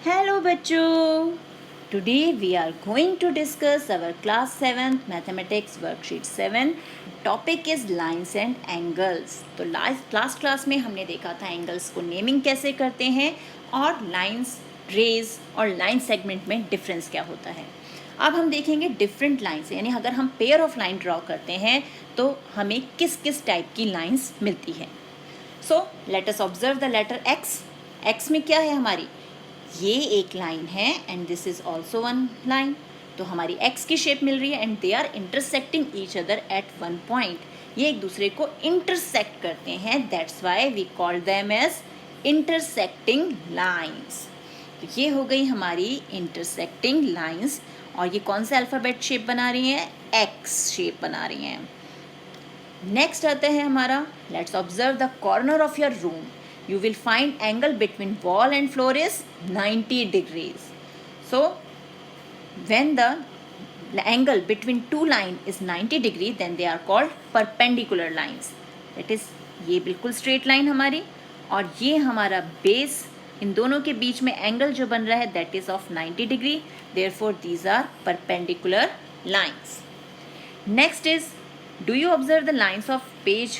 Hello बच्चों, today we are going to discuss our class 7th mathematics worksheet 7. Topic is lines and angles. तो last class में हमने देखा था angles को नेमिंग कैसे करते हैं और लाइंस रेज और लाइन सेगमेंट में डिफरेंस क्या होता है. अब हम देखेंगे डिफरेंट लाइंस, यानी अगर हम पेयर ऑफ लाइन ड्रॉ करते हैं तो हमें किस किस टाइप की लाइंस मिलती है. So let us observe the letter X. X में क्या है हमारी, ये एक लाइन है and this is also one line. तो हमारी एक्स की शेप मिल रही है and they are intersecting each other at one point. ये एक दूसरे को इंटरसेक्ट करते हैं, that's why we call them as intersecting lines. तो ये हो गई हमारी इंटरसेक्टिंग लाइंस. और ये कौन सा अल्फ़ाबेट शेप बना रही हैं, एक्स शेप बना रही हैं. नेक्स्ट आता है हमारा, let's observe the corner of your room. You will find angle between wall and floor is 90 degrees. So when the angle between two line is 90 degree, then they are called perpendicular lines. That is, ये बिल्कुल straight line हमारी और ये हमारा base, इन दोनों के बीच में angle जो बन रहा है that is of 90 degree. Therefore these are perpendicular lines. Next is, do you observe the lines of page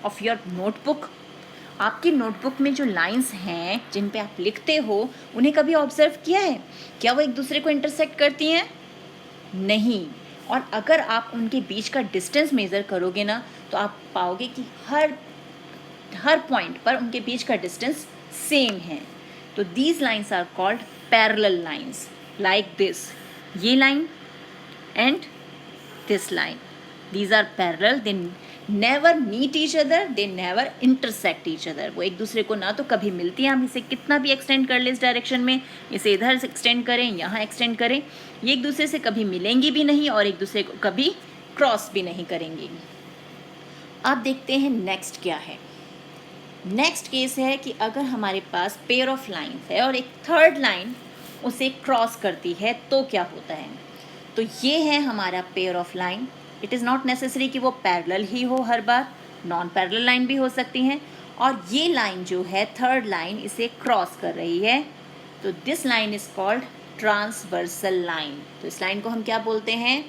of your notebook? आपकी नोटबुक में जो लाइंस हैं जिन पे आप लिखते हो, उन्हें कभी ऑब्जर्व किया है? क्या वो एक दूसरे को इंटरसेक्ट करती हैं? नहीं. और अगर आप उनके बीच का डिस्टेंस मेज़र करोगे ना, तो आप पाओगे कि हर पॉइंट पर उनके बीच का डिस्टेंस सेम है. तो these lines are called parallel lines, like this. ये line and this line, these are parallel. They never meet each other, they never intersect each other. वो एक दूसरे को ना तो कभी मिलती हैं, हम इसे कितना भी एक्सटेंड कर ले इस डायरेक्शन में, इसे इधर से एक्सटेंड करें, यहाँ एक्सटेंड करें, ये एक दूसरे से कभी मिलेंगी भी नहीं और एक दूसरे को कभी क्रॉस भी नहीं करेंगी. अब देखते हैं नेक्स्ट क्या है. नेक्स्ट केस है कि अगर हमारे पास पेयर ऑफ लाइन है और एक थर्ड लाइन उसे क्रॉस करती है तो क्या होता है. तो ये है हमारा pair of line. It is not necessary कि वो पैरेलल ही हो हर बार, नॉन पैरेलल लाइन भी हो सकती हैं. और ये लाइन जो है थर्ड लाइन इसे क्रॉस कर रही है, तो this line is called transversal line. तो इस लाइन को हम क्या बोलते हैं,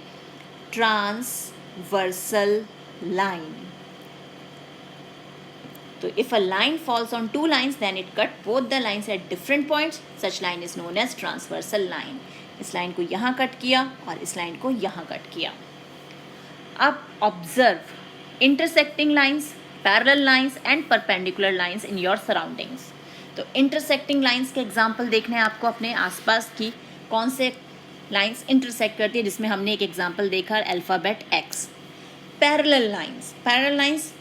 ट्रांसवर्सल लाइन. तो if a line falls on two lines then it cut both the lines at different points. Such line is known as transversal line. इस line को यहाँ कट किया और इस लाइन को यहाँ कट किया. अब observe intersecting lines, parallel lines and perpendicular lines in your surroundings. तो इंटरसेक्टिंग लाइंस के एग्जांपल देखने हैं आपको अपने आसपास की कौन से लाइंस इंटरसेक्ट करती है, जिसमें हमने एक एग्जांपल देखा अल्फ़ाबेट एक्स. पैरेलल लाइंस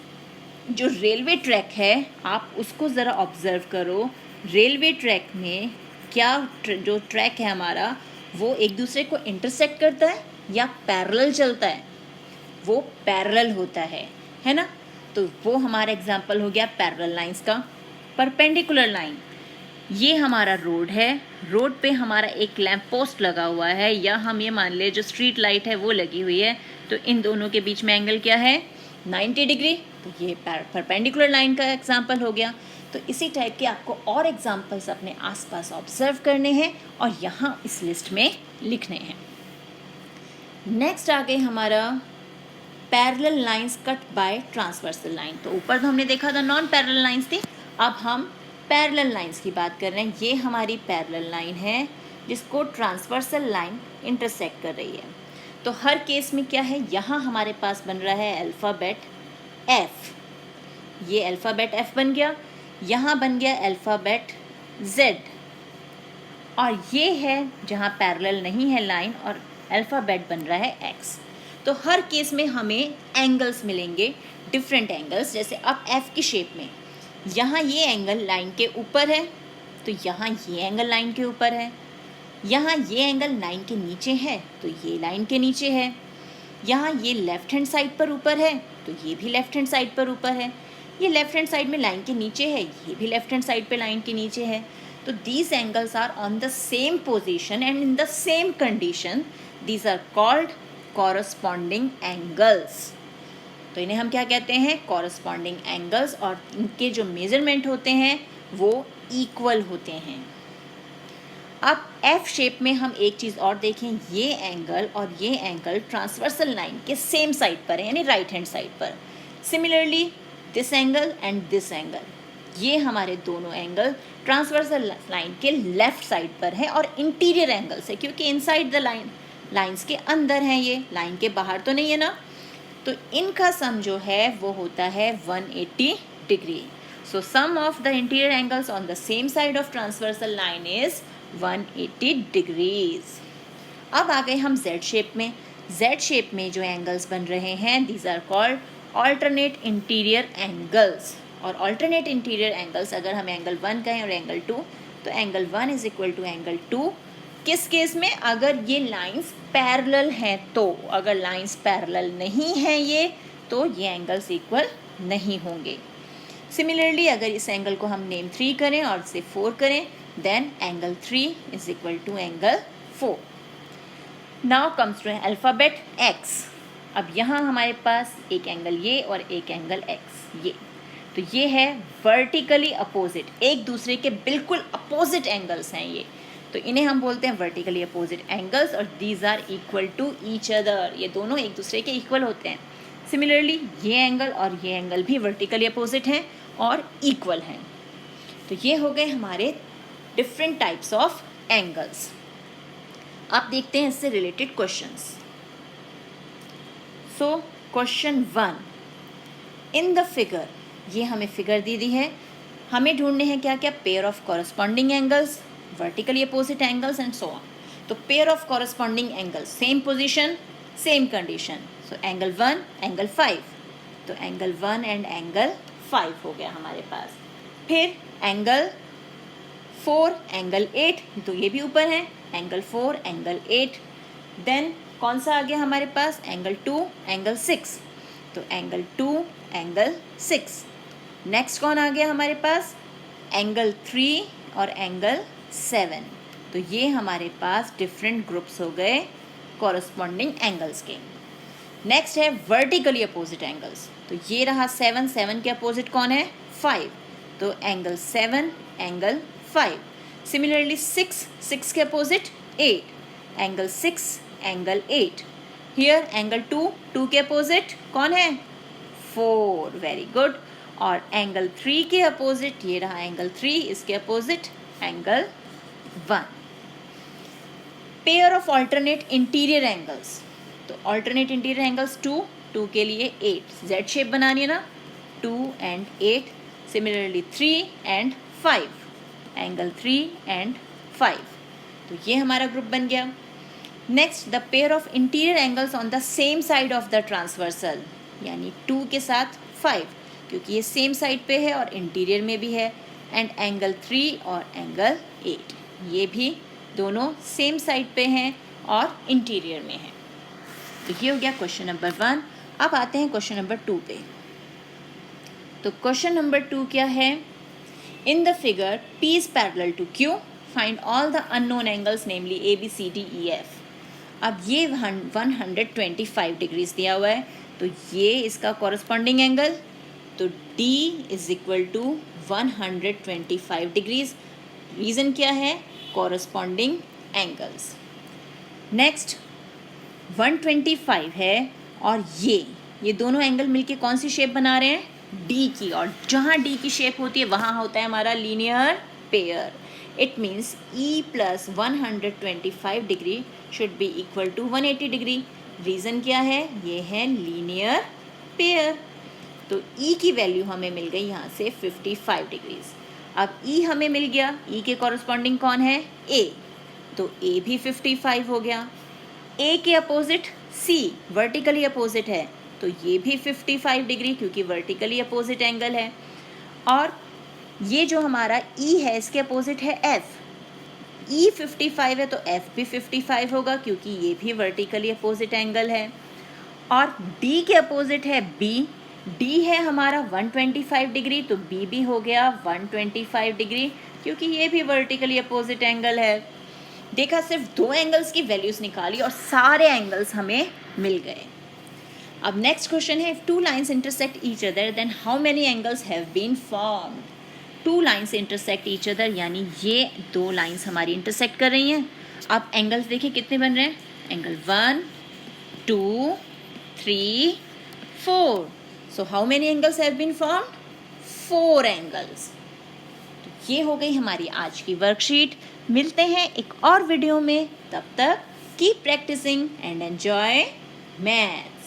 जो रेलवे ट्रैक है आप उसको ज़रा ऑब्जर्व करो. रेलवे ट्रैक में क्या जो ट्रैक है हमारा वो एक दूसरे को इंटरसेक्ट करता है या पैरेलल चलता है? वो पैरेलल होता है ना. तो वो हमारा एग्जांपल हो गया पैरेलल लाइंस का. परपेंडिकुलर लाइन, ये हमारा रोड है, रोड पे हमारा एक लैंप पोस्ट लगा हुआ है या हम ये मान ले जो स्ट्रीट लाइट है वो लगी हुई है. तो इन दोनों के बीच में एंगल क्या है, 90 डिग्री. तो ये परपेंडिकुलर लाइन का एग्जांपल हो गया. तो इसी टाइप के आपको और एग्जांपल्स अपने आसपास ऑब्जर्व करने हैं और यहाँ इस लिस्ट में लिखने हैं. नेक्स्ट आ गए हमारा parallel lines cut by transversal line. तो ऊपर तो हमने देखा था नॉन पैरेलल लाइंस थी, अब हम पैरेलल लाइंस की बात कर रहे हैं. ये हमारी पैरेलल लाइन है जिसको ट्रांसवर्सल लाइन इंटरसेक्ट कर रही है. तो हर केस में क्या है, यहाँ हमारे पास बन रहा है अल्फ़ाबेट एफ. ये अल्फ़ाबेट एफ बन गया, यहाँ बन गया अल्फ़ाबेट जेड. और ये है जहाँ पैरेलल नहीं है लाइन और अल्फ़ाबेट बन रहा है एक्स. तो हर केस में हमें एंगल्स मिलेंगे, डिफरेंट एंगल्स. जैसे अब एफ की शेप में यहाँ ये एंगल लाइन के ऊपर है, तो यहाँ ये एंगल लाइन के ऊपर है. यहाँ ये एंगल लाइन के नीचे है, तो ये लाइन के नीचे है. यहाँ ये लेफ्ट हैंड साइड पर ऊपर है, तो ये भी लेफ्ट हैंड साइड पर ऊपर है. ये लेफ्ट हैंड साइड में लाइन के नीचे है, ये भी लेफ्ट हैंड साइड पे लाइन के नीचे है. तो these angles are on the same position and in the same condition. These are called corresponding angles. तो इन्हें हम क्या कहते हैं, कॉरस्पॉन्डिंग एंगल्स. और इनके जो मेजरमेंट होते हैं वो इक्वल होते हैं. अब एफ शेप में हम एक चीज़ और देखें, ये एंगल और ये एंगल ट्रांसवर्सल लाइन के सेम साइड पर है, यानी राइट हैंड साइड पर. Similarly this angle and this angle, ये हमारे दोनों एंगल ट्रांसवर्सल लाइन के लेफ्ट साइड पर है और इंटीरियर एंगल से, क्योंकि इनसाइड द लाइन, लाइंस के अंदर हैं, ये लाइन के बाहर तो नहीं है ना. तो इनका सम जो है वो होता है 180 degree. So sum of the interior angles on the same side of transversal line is 180 degrees. अब आ गए हम Z शेप में. Z शेप में जो एंगल्स बन रहे हैं, these are called alternate interior angles. और ऑल्टरनेट इंटीरियर एंगल्स, अगर हम एंगल 1 कहें और एंगल 2, तो angle 1 is equal to angle 2. किस केस में? अगर ये लाइंस पैरेलल हैं तो. अगर लाइंस पैरेलल नहीं हैं ये, तो ये एंगल्स इक्वल नहीं होंगे. सिमिलरली अगर इस एंगल को हम नेम 3 करें और इसे 4 करें, then angle 3 is equal to angle 4. Now comes to alphabet X. अब यहाँ हमारे पास एक एंगल ये और एक एंगल X ये. तो ये है वर्टिकली अपोजिट, एक दूसरे के बिल्कुल अपोजिट एंगल्स हैं ये. तो इन्हें हम बोलते हैं वर्टिकली अपोजिट एंगल्स, और these are equal to each other. ये दोनों एक दूसरे के इक्वल होते हैं. सिमिलरली ये एंगल और ये एंगल भी वर्टिकली अपोजिट हैं और इक्वल हैं. तो ये हो गए हमारे डिफरेंट टाइप्स ऑफ एंगल्स. अब देखते हैं इससे related questions. So question 1, in the figure, ये हमें फिगर दी है, हमें ढूंढने हैं क्या क्या? Pair of corresponding angles, vertically opposite angles and so on. तो pair of corresponding angles, same position same condition. So angle 1 angle 5, तो एंगल 1 एंड एंगल 5 हो गया हमारे पास. फिर एंगल 4 एंगल 8, तो ये भी ऊपर है, एंगल 4 एंगल 8. देन कौन सा आ गया हमारे पास? एंगल 2 एंगल 6, तो एंगल 2 एंगल 6. नेक्स्ट कौन आ गया हमारे पास? एंगल 3 और एंगल 7. तो ये हमारे पास डिफरेंट ग्रुप्स हो गए कॉरस्पॉन्डिंग एंगल्स के. नेक्स्ट है वर्टिकली अपोजिट एंगल्स. तो ये रहा 7, 7 के अपोजिट कौन है? 5, तो एंगल 7 एंगल 5. सिमिलरली 6, 6 के opposite 8, angle 6 angle 8. Here angle 2, 2 के अपोजिट कौन है? 4. Very good. और एंगल 3 के अपोजिट, ये रहा एंगल 3, इसके opposite angle 1. Pair of alternate interior angles. तो ऑल्टरनेट इंटीरियर एंगल्स 2, 2 के लिए 8, Z शेप बनानी है ना, 2 and 8. Similarly 3 and 5, angle 3 and 5. तो ये हमारा ग्रुप बन गया. Next, the pair of interior angles on the same side of the transversal, यानी 2 के साथ 5, क्योंकि ये सेम साइड पे है और इंटीरियर में भी है. एंड एंगल 3 और एंगल 8, ये भी दोनों सेम साइड पे हैं और इंटीरियर में हैं. तो ये हो गया क्वेश्चन नंबर 1. अब आते हैं क्वेश्चन नंबर 2 पे. तो क्वेश्चन नंबर 2 क्या है? In the figure P is parallel to Q, find all the unknown angles namely A, B, C, D, E, F. अब ये 125 डिग्रीज दिया हुआ है, तो ये इसका कॉरस्पॉन्डिंग एंगल, तो D is equal to 125 degrees. Reason क्या है? Corresponding angles. नेक्स्ट 125 है और ये दोनों एंगल मिलके कौन सी शेप बना रहे हैं? D की. और जहाँ D की शेप होती है वहाँ होता है हमारा linear pair. It means E plus 125 degree should be equal to 180 degree. Reason क्या है? ये है लीनियर पेयर. तो E की वैल्यू हमें मिल गई यहाँ से 55 डिग्रीज. अब E हमें मिल गया, E के कॉरस्पॉन्डिंग कौन है? A, तो A भी 55 हो गया. A के अपोजिट C वर्टिकली अपोजिट है, तो ये भी 55 डिग्री, क्योंकि वर्टिकली अपोजिट एंगल है. और ये जो हमारा E है, इसके अपोजिट है F. E 55 है तो F भी 55 होगा, क्योंकि ये भी वर्टिकली अपोजिट एंगल है. और D के अपोजिट है B. D है हमारा 125 डिग्री, तो B भी हो गया 125 डिग्री, क्योंकि ये भी वर्टिकली अपोजिट एंगल है. देखा, सिर्फ 2 एंगल्स की वैल्यूज निकाली और सारे एंगल्स हमें मिल गए. अब नेक्स्ट क्वेश्चन है, if 2 lines intersect each other then how many angles have been formed. Two lines intersect each other, यानी ये दो लाइन्स हमारी इंटरसेक्ट कर रही हैं। अब एंगल्स देखिए कितने बन रहे हैं, angle 1 2 3 4। So how many angles have been formed, 4 angles. तो ये हो गई हमारी आज की वर्कशीट। मिलते हैं एक और वीडियो में, तब तक keep practicing and enjoy math.